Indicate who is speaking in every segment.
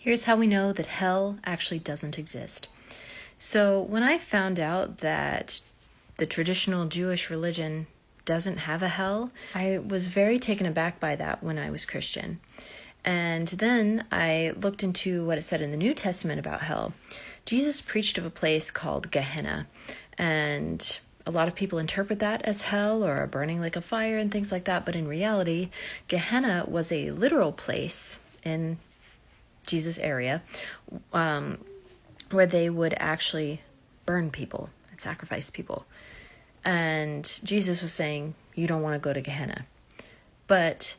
Speaker 1: Here's how we know that hell actually doesn't exist. So when I found out that the traditional Jewish religion doesn't have a hell, I was very taken aback by that when I was Christian. And then I looked into what it said in the New Testament about hell. Jesus preached of a place called Gehenna, and a lot of people interpret that as hell or a burning lake of fire and things like that. But in reality, Gehenna was a literal place in Jesus' area where they would actually burn people and sacrifice people. And Jesus was saying, you don't want to go to Gehenna. But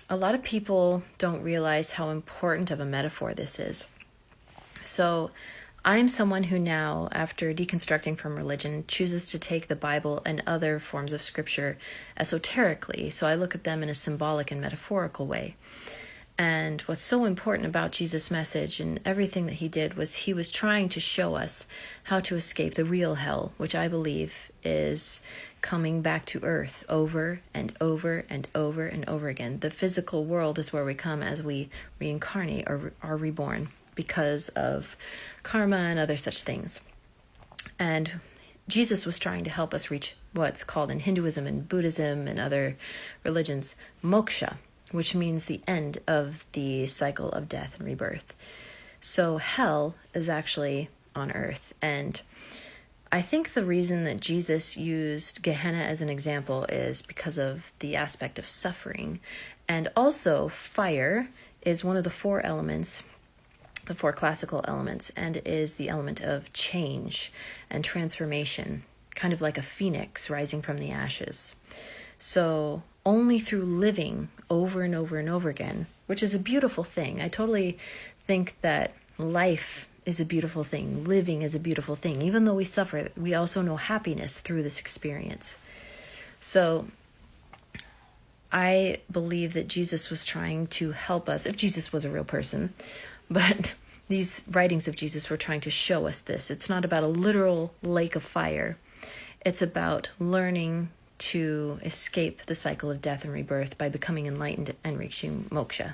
Speaker 1: a lot of people don't realize how important of a metaphor this is. So I'm someone who now, after deconstructing from religion, chooses to take the Bible and other forms of scripture esoterically. So I look at them in a symbolic and metaphorical way. And what's so important about Jesus' message and everything that he did was he was trying to show us how to escape the real hell, which I believe is coming back to earth over and over and over and over again. The physical world is where we come as we reincarnate or are reborn because of karma and other such things. And Jesus was trying to help us reach what's called in Hinduism and Buddhism and other religions, moksha, which means the end of the cycle of death and rebirth. So hell is actually on earth. And I think the reason that Jesus used Gehenna as an example is because of the aspect of suffering. And also fire is one of the four elements, the four classical elements, and is the element of change and transformation, kind of like a phoenix rising from the ashes. So only through living over and over and over again, which is a beautiful thing. I totally think that life is a beautiful thing. Living is a beautiful thing. Even though we suffer, we also know happiness through this experience. So I believe that Jesus was trying to help us, if Jesus was a real person, but these writings of Jesus were trying to show us this. It's not about a literal lake of fire. It's about learning to escape the cycle of death and rebirth by becoming enlightened and reaching moksha.